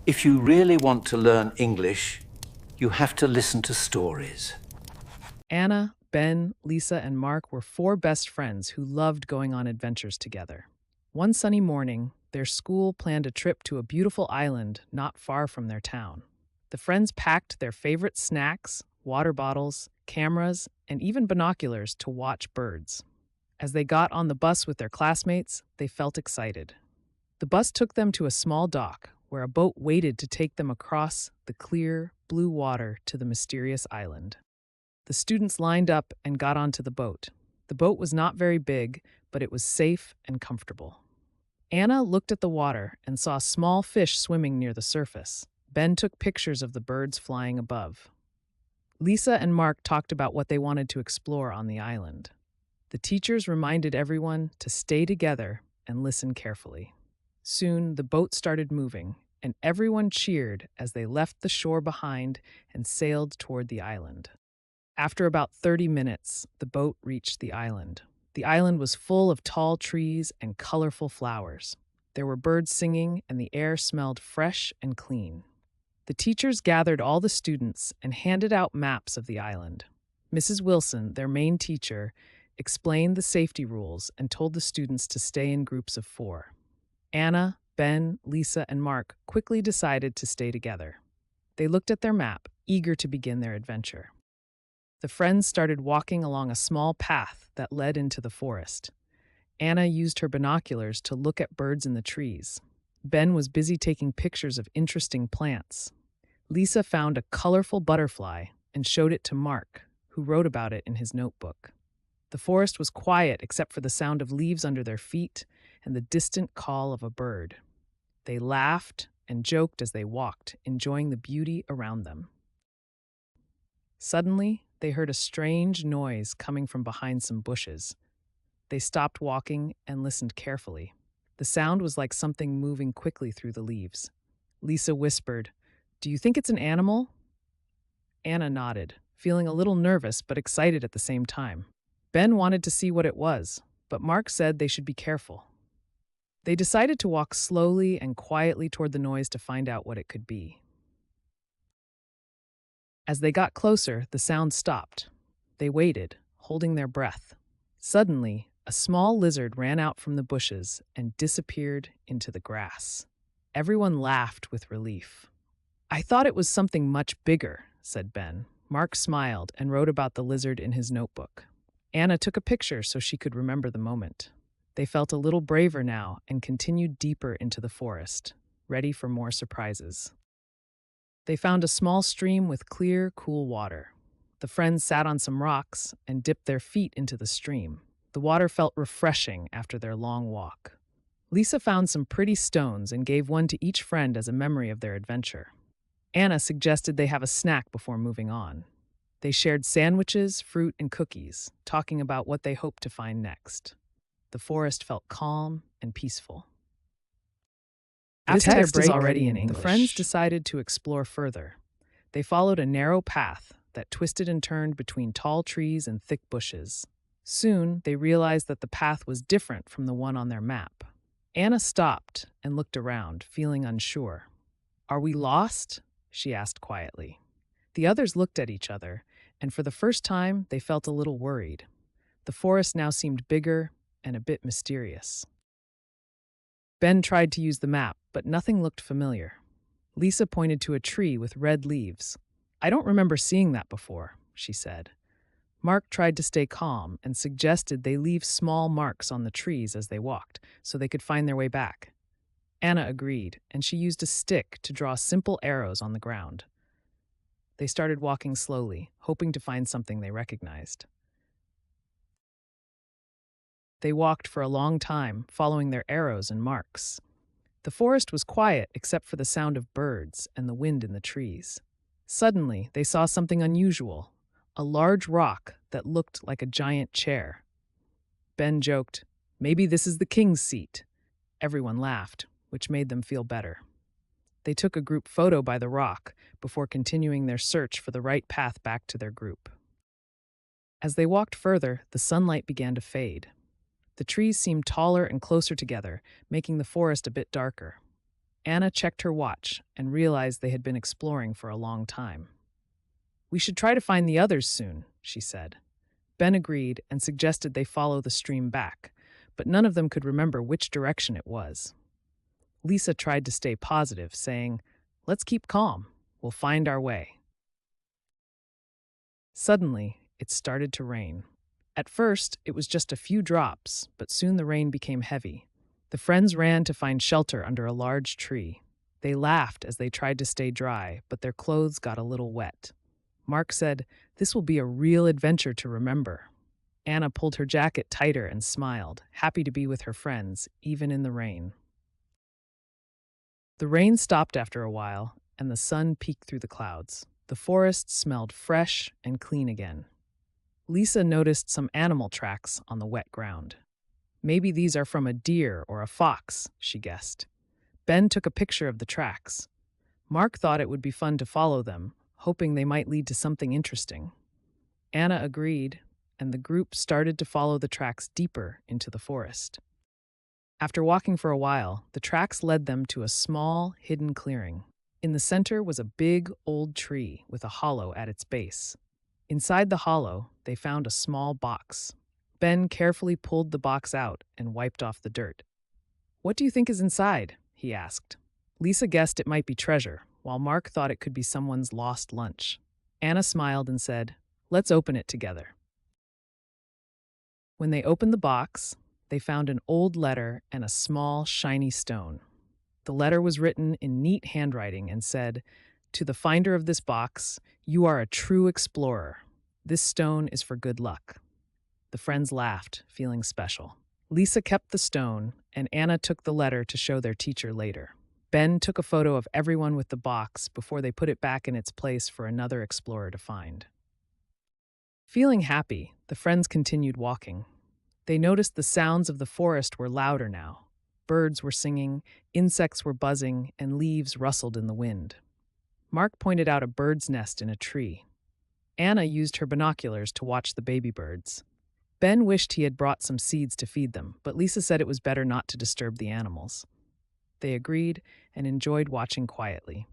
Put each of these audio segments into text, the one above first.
If you really want to learn English, you have to listen to stories. Anna, Ben, Lisa, and Mark were four best friends who loved going on adventures together. One sunny morning, their school planned a trip to a beautiful island not far from their town. The friends packed their favorite snacks, water bottles, cameras, and even binoculars to watch birds. As they got on the bus with their classmates, they felt excited. The bus took them to a small dock where a boat waited to take them across the clear, blue water to the mysterious island. The students lined up and got onto the boat. The boat was not very big, but it was safe and comfortable. Anna looked at the water and saw small fish swimming near the surface. Ben took pictures of the birds flying above. Lisa and Mark talked about what they wanted to explore on the island. The teachers reminded everyone to stay together and listen carefully. Soon, the boat started moving, and everyone cheered as they left the shore behind and sailed toward the island. After about 30 minutes, the boat reached the island. The island was full of tall trees and colorful flowers. There were birds singing, and the air smelled fresh and clean. The teachers gathered all the students and handed out maps of the island. Mrs. Wilson, their main teacher, explained the safety rules and told the students to stay in groups of 4. Anna, Ben, Lisa, and Mark quickly decided to stay together. They looked at their map, eager to begin their adventure. The friends started walking along a small path that led into the forest. Anna used her binoculars to look at birds in the trees. Ben was busy taking pictures of interesting plants. Lisa found a colorful butterfly and showed it to Mark, who wrote about it in his notebook. The forest was quiet except for the sound of leaves under their feet and the distant call of a bird. They laughed and joked as they walked, enjoying the beauty around them. Suddenly, they heard a strange noise coming from behind some bushes. They stopped walking and listened carefully. The sound was like something moving quickly through the leaves. Lisa whispered, "Do you think it's an animal?" Anna nodded, feeling a little nervous but excited at the same time. Ben wanted to see what it was, but Mark said they should be careful. They decided to walk slowly and quietly toward the noise to find out what it could be. As they got closer, the sound stopped. They waited, holding their breath. Suddenly, a small lizard ran out from the bushes and disappeared into the grass. Everyone laughed with relief. "I thought it was something much bigger," said Ben. Mark smiled and wrote about the lizard in his notebook. Anna took a picture so she could remember the moment. They felt a little braver now and continued deeper into the forest, ready for more surprises. They found a small stream with clear, cool water. The friends sat on some rocks and dipped their feet into the stream. The water felt refreshing after their long walk. Lisa found some pretty stones and gave one to each friend as a memory of their adventure. Anna suggested they have a snack before moving on. They shared sandwiches, fruit, and cookies, talking about what they hoped to find next. The forest felt calm and peaceful. After their break, the friends decided to explore further. They followed a narrow path that twisted and turned between tall trees and thick bushes. Soon, they realized that the path was different from the one on their map. Anna stopped and looked around, feeling unsure. "Are we lost?" she asked quietly. The others looked at each other, and for the first time, they felt a little worried. The forest now seemed bigger and a bit mysterious. Ben tried to use the map, but nothing looked familiar. Lisa pointed to a tree with red leaves. "I don't remember seeing that before," she said. Mark tried to stay calm and suggested they leave small marks on the trees as they walked, so they could find their way back. Anna agreed, and she used a stick to draw simple arrows on the ground. They started walking slowly, hoping to find something they recognized. They walked for a long time, following their arrows and marks. The forest was quiet except for the sound of birds and the wind in the trees. Suddenly, they saw something unusual, a large rock that looked like a giant chair. Ben joked, "Maybe this is the king's seat." Everyone laughed, which made them feel better. They took a group photo by the rock before continuing their search for the right path back to their group. As they walked further, the sunlight began to fade. The trees seemed taller and closer together, making the forest a bit darker. Anna checked her watch and realized they had been exploring for a long time. "We should try to find the others soon," she said. Ben agreed and suggested they follow the stream back, but none of them could remember which direction it was. Lisa tried to stay positive, saying, "Let's keep calm. We'll find our way." Suddenly, it started to rain. At first, it was just a few drops, but soon the rain became heavy. The friends ran to find shelter under a large tree. They laughed as they tried to stay dry, but their clothes got a little wet. Mark said, "This will be a real adventure to remember." Anna pulled her jacket tighter and smiled, happy to be with her friends, even in the rain. The rain stopped after a while, and the sun peeked through the clouds. The forest smelled fresh and clean again. Lisa noticed some animal tracks on the wet ground. "Maybe these are from a deer or a fox," she guessed. Ben took a picture of the tracks. Mark thought it would be fun to follow them, hoping they might lead to something interesting. Anna agreed, and the group started to follow the tracks deeper into the forest. After walking for a while, the tracks led them to a small, hidden clearing. In the center was a big, old tree with a hollow at its base. Inside the hollow, they found a small box. Ben carefully pulled the box out and wiped off the dirt. "What do you think is inside?" he asked. Lisa guessed it might be treasure, while Mark thought it could be someone's lost lunch. Anna smiled and said, "Let's open it together." When they opened the box, they found an old letter and a small, shiny stone. The letter was written in neat handwriting and said, "To the finder of this box, you are a true explorer. This stone is for good luck." The friends laughed, feeling special. Lisa kept the stone, and Anna took the letter to show their teacher later. Ben took a photo of everyone with the box before they put it back in its place for another explorer to find. Feeling happy, the friends continued walking. They noticed the sounds of the forest were louder now. Birds were singing, insects were buzzing, and leaves rustled in the wind. Mark pointed out a bird's nest in a tree. Anna used her binoculars to watch the baby birds. Ben wished he had brought some seeds to feed them, but Lisa said it was better not to disturb the animals. They agreed and enjoyed watching quietly.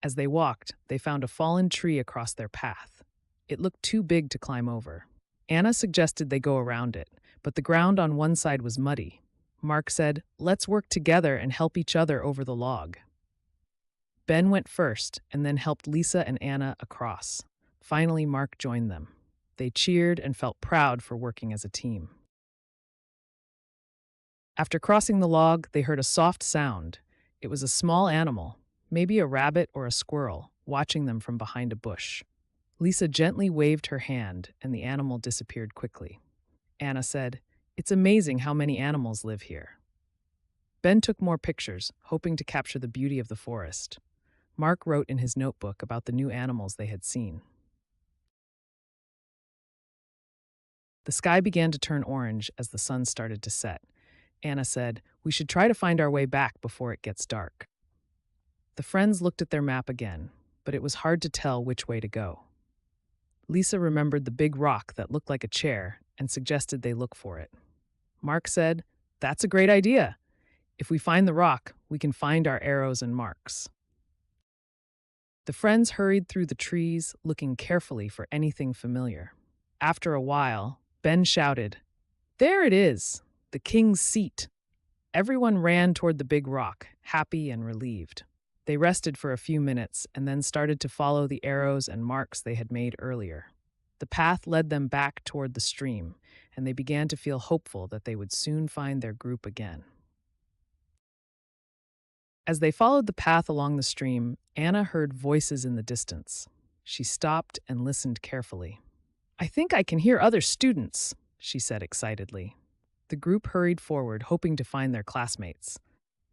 As they walked, they found a fallen tree across their path. It looked too big to climb over. Anna suggested they go around it, but the ground on one side was muddy. Mark said, "Let's work together and help each other over the log." Ben went first and then helped Lisa and Anna across. Finally, Mark joined them. They cheered and felt proud for working as a team. After crossing the log, they heard a soft sound. It was a small animal, maybe a rabbit or a squirrel, watching them from behind a bush. Lisa gently waved her hand, and the animal disappeared quickly. Anna said, "It's amazing how many animals live here." Ben took more pictures, hoping to capture the beauty of the forest. Mark wrote in his notebook about the new animals they had seen. The sky began to turn orange as the sun started to set. Anna said, "We should try to find our way back before it gets dark." The friends looked at their map again, but it was hard to tell which way to go. Lisa remembered the big rock that looked like a chair and suggested they look for it. Mark said, "That's a great idea. If we find the rock, we can find our arrows and marks." The friends hurried through the trees, looking carefully for anything familiar. After a while, Ben shouted, "There it is, the king's seat." Everyone ran toward the big rock, happy and relieved. They rested for a few minutes and then started to follow the arrows and marks they had made earlier. The path led them back toward the stream, and they began to feel hopeful that they would soon find their group again. As they followed the path along the stream, Anna heard voices in the distance. She stopped and listened carefully. "I think I can hear other students," she said excitedly. The group hurried forward, hoping to find their classmates.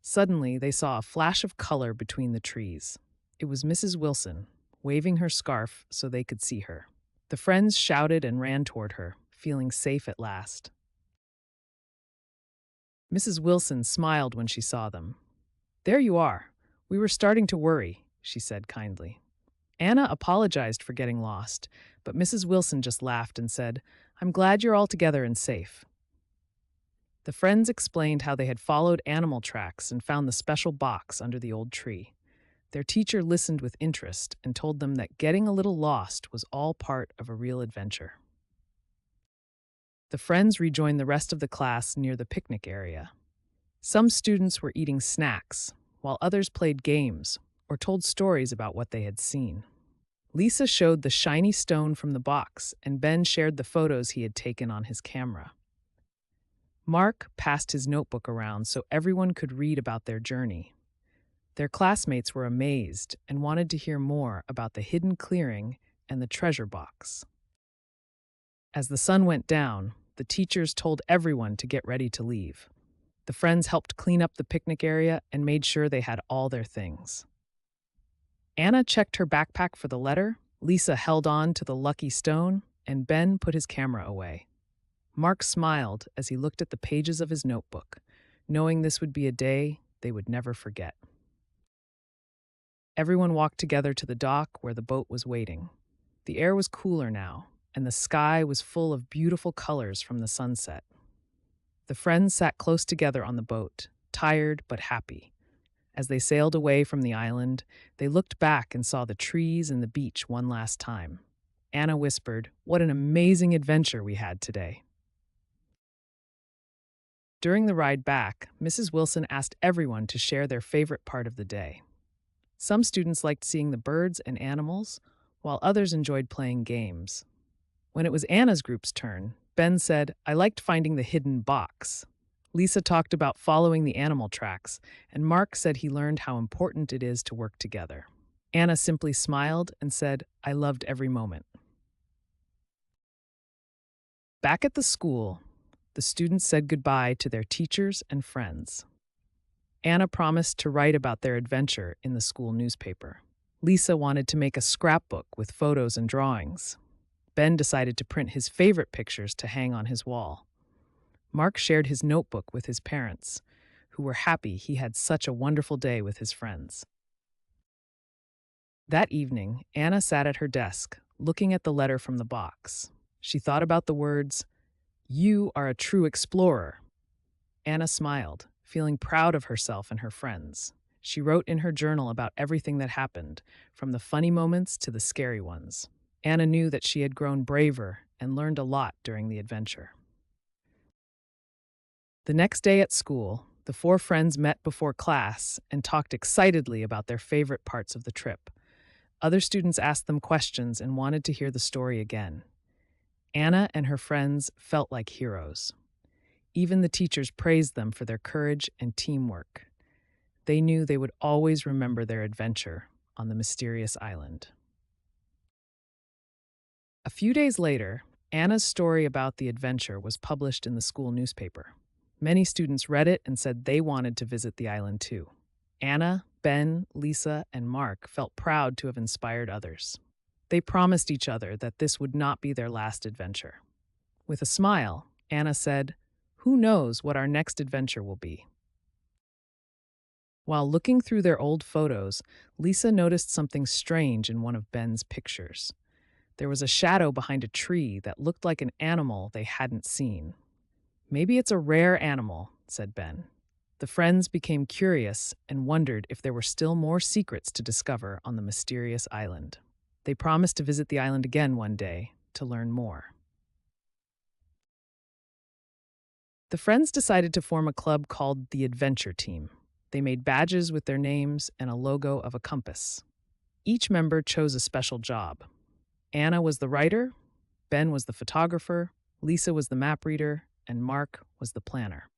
Suddenly, they saw a flash of color between the trees. It was Mrs. Wilson, waving her scarf so they could see her. The friends shouted and ran toward her, feeling safe at last. Mrs. Wilson smiled when she saw them. "There you are. We were starting to worry," she said kindly. Anna apologized for getting lost, but Mrs. Wilson just laughed and said, "I'm glad you're all together and safe." The friends explained how they had followed animal tracks and found the special box under the old tree. Their teacher listened with interest and told them that getting a little lost was all part of a real adventure. The friends rejoined the rest of the class near the picnic area. Some students were eating snacks, while others played games or told stories about what they had seen. Lisa showed the shiny stone from the box, and Ben shared the photos he had taken on his camera. Mark passed his notebook around so everyone could read about their journey. Their classmates were amazed and wanted to hear more about the hidden clearing and the treasure box. As the sun went down, the teachers told everyone to get ready to leave. The friends helped clean up the picnic area and made sure they had all their things. Anna checked her backpack for the letter, Lisa held on to the lucky stone, and Ben put his camera away. Mark smiled as he looked at the pages of his notebook, knowing this would be a day they would never forget. Everyone walked together to the dock where the boat was waiting. The air was cooler now, and the sky was full of beautiful colors from the sunset. The friends sat close together on the boat, tired but happy. As they sailed away from the island, they looked back and saw the trees and the beach one last time. Anna whispered, "What an amazing adventure we had today." During the ride back, Mrs. Wilson asked everyone to share their favorite part of the day. Some students liked seeing the birds and animals, while others enjoyed playing games. When it was Anna's group's turn, Ben said, "I liked finding the hidden box." Lisa talked about following the animal tracks, and Mark said he learned how important it is to work together. Anna simply smiled and said, "I loved every moment." Back at the school, the students said goodbye to their teachers and friends. Anna promised to write about their adventure in the school newspaper. Lisa wanted to make a scrapbook with photos and drawings. Ben decided to print his favorite pictures to hang on his wall. Mark shared his notebook with his parents, who were happy he had such a wonderful day with his friends. That evening, Anna sat at her desk, looking at the letter from the box. She thought about the words, "You are a true explorer." Anna smiled, feeling proud of herself and her friends. She wrote in her journal about everything that happened, from the funny moments to the scary ones. Anna knew that she had grown braver and learned a lot during the adventure. The next day at school, the four friends met before class and talked excitedly about their favorite parts of the trip. Other students asked them questions and wanted to hear the story again. Anna and her friends felt like heroes. Even the teachers praised them for their courage and teamwork. They knew they would always remember their adventure on the mysterious island. A few days later, Anna's story about the adventure was published in the school newspaper. Many students read it and said they wanted to visit the island too. Anna, Ben, Lisa, and Mark felt proud to have inspired others. They promised each other that this would not be their last adventure. With a smile, Anna said, "Who knows what our next adventure will be?" While looking through their old photos, Lisa noticed something strange in one of Ben's pictures. There was a shadow behind a tree that looked like an animal they hadn't seen. "Maybe it's a rare animal," said Ben. The friends became curious and wondered if there were still more secrets to discover on the mysterious island. They promised to visit the island again one day to learn more. The friends decided to form a club called the Adventure Team. They made badges with their names and a logo of a compass. Each member chose a special job. Anna was the writer, Ben was the photographer, Lisa was the map reader, and Mark was the planner.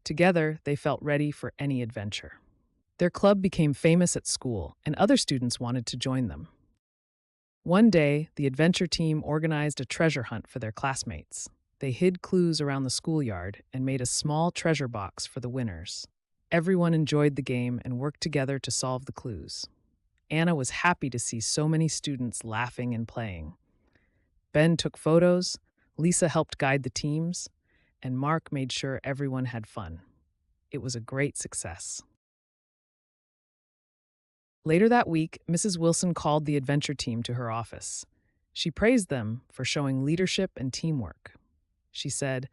Together, they felt ready for any adventure. Their club became famous at school, and other students wanted to join them. One day, the adventure team organized a treasure hunt for their classmates. They hid clues around the schoolyard and made a small treasure box for the winners. Everyone enjoyed the game and worked together to solve the clues. Anna was happy to see so many students laughing and playing. Ben took photos, Lisa helped guide the teams, and Mark made sure everyone had fun. It was a great success. Later that week, Mrs. Wilson called the adventure team to her office. She praised them for showing leadership and teamwork. She said,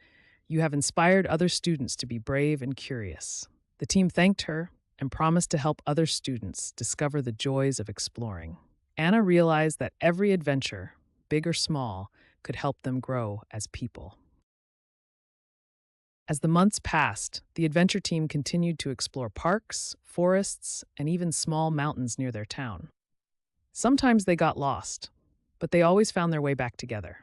You have inspired other students to be brave and curious. The team thanked her and promised to help other students discover the joys of exploring. Anna realized that every adventure, big or small, could help them grow as people. As the months passed, the adventure team continued to explore parks, forests, and even small mountains near their town. Sometimes they got lost, but they always found their way back together.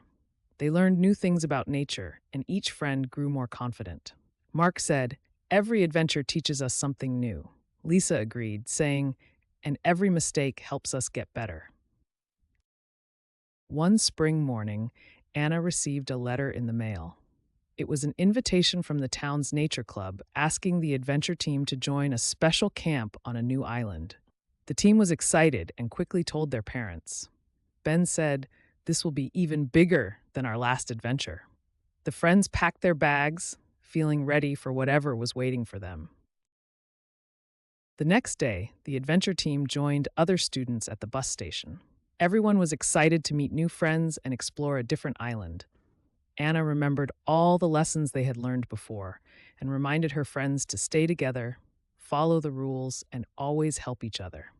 They learned new things about nature, and each friend grew more confident. Mark said, "Every adventure teaches us something new." Lisa agreed, saying, "And every mistake helps us get better." One spring morning, Anna received a letter in the mail. It was an invitation from the town's nature club asking the adventure team to join a special camp on a new island. The team was excited and quickly told their parents. Ben said, "This will be even bigger than our last adventure." The friends packed their bags, feeling ready for whatever was waiting for them. The next day, the adventure team joined other students at the bus station. Everyone was excited to meet new friends and explore a different island. Anna remembered all the lessons they had learned before and reminded her friends to stay together, follow the rules, and always help each other.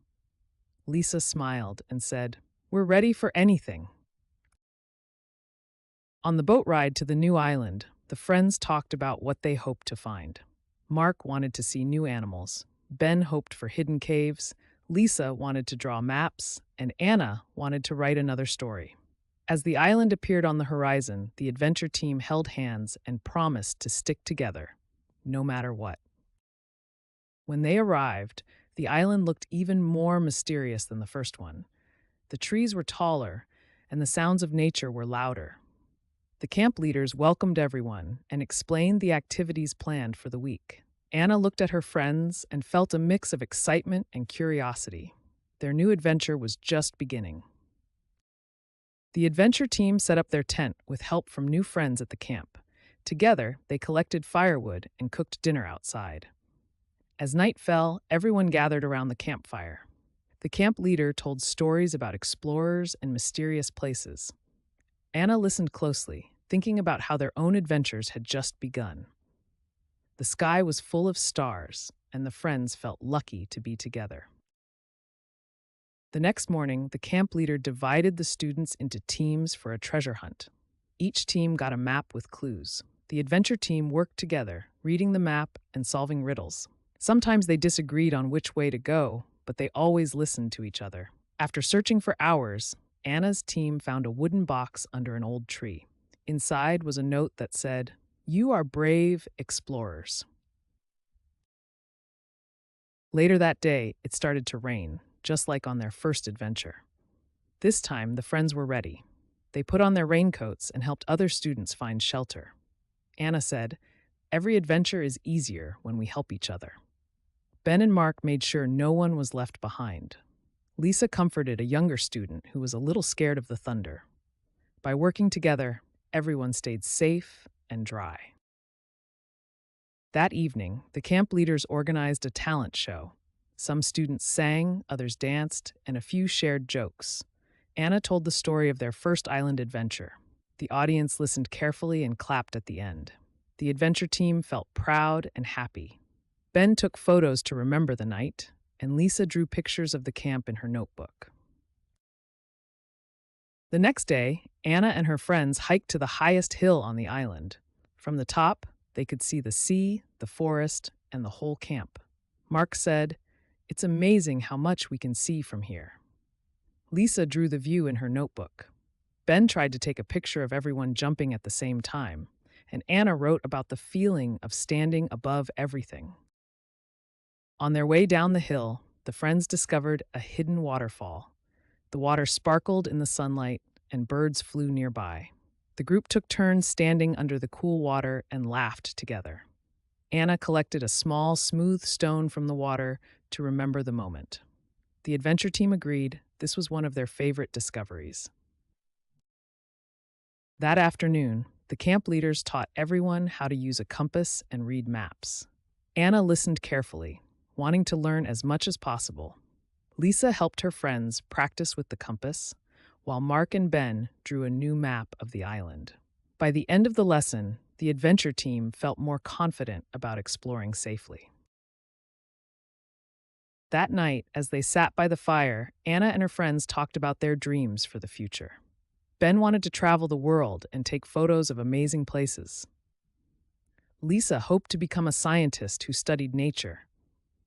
Lisa smiled and said, "We're ready for anything." On the boat ride to the new island, the friends talked about what they hoped to find. Mark wanted to see new animals. Ben hoped for hidden caves. Lisa wanted to draw maps, and Anna wanted to write another story. As the island appeared on the horizon, the adventure team held hands and promised to stick together, no matter what. When they arrived, the island looked even more mysterious than the first one. The trees were taller, and the sounds of nature were louder. The camp leaders welcomed everyone and explained the activities planned for the week. Anna looked at her friends and felt a mix of excitement and curiosity. Their new adventure was just beginning. The adventure team set up their tent with help from new friends at the camp. Together, they collected firewood and cooked dinner outside. As night fell, everyone gathered around the campfire. The camp leader told stories about explorers and mysterious places. Anna listened closely, thinking about how their own adventures had just begun. The sky was full of stars, and the friends felt lucky to be together. The next morning, the camp leader divided the students into teams for a treasure hunt. Each team got a map with clues. The adventure team worked together, reading the map and solving riddles. Sometimes they disagreed on which way to go, but they always listened to each other. After searching for hours, Anna's team found a wooden box under an old tree. Inside was a note that said, "You are brave explorers." Later that day, it started to rain, just like on their first adventure. This time, the friends were ready. They put on their raincoats and helped other students find shelter. Anna said, "Every adventure is easier when we help each other." Ben and Mark made sure no one was left behind. Lisa comforted a younger student who was a little scared of the thunder. By working together, everyone stayed safe and dry. That evening, the camp leaders organized a talent show. Some students sang, others danced, and a few shared jokes. Anna told the story of their first island adventure. The audience listened carefully and clapped at the end. The adventure team felt proud and happy. Ben took photos to remember the night, and Lisa drew pictures of the camp in her notebook. The next day, Anna and her friends hiked to the highest hill on the island. From the top, they could see the sea, the forest, and the whole camp. Mark said, "It's amazing how much we can see from here." Lisa drew the view in her notebook. Ben tried to take a picture of everyone jumping at the same time, and Anna wrote about the feeling of standing above everything. On their way down the hill, the friends discovered a hidden waterfall. The water sparkled in the sunlight, and birds flew nearby. The group took turns standing under the cool water and laughed together. Anna collected a small, smooth stone from the water to remember the moment. The adventure team agreed this was one of their favorite discoveries. That afternoon, the camp leaders taught everyone how to use a compass and read maps. Anna listened carefully, wanting to learn as much as possible. Lisa helped her friends practice with the compass, while Mark and Ben drew a new map of the island. By the end of the lesson, the adventure team felt more confident about exploring safely. That night, as they sat by the fire, Anna and her friends talked about their dreams for the future. Ben wanted to travel the world and take photos of amazing places. Lisa hoped to become a scientist who studied nature.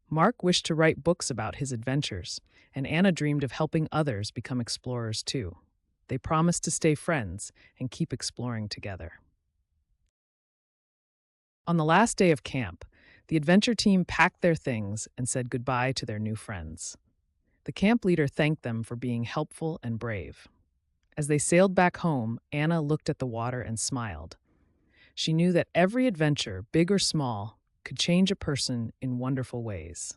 Mark wished to write books about his adventures, and Anna dreamed of helping others become explorers too. They promised to stay friends and keep exploring together. On the last day of camp, the adventure team packed their things and said goodbye to their new friends. The camp leader thanked them for being helpful and brave. As they sailed back home, Anna looked at the water and smiled. She knew that every adventure, big or small, could change a person in wonderful ways.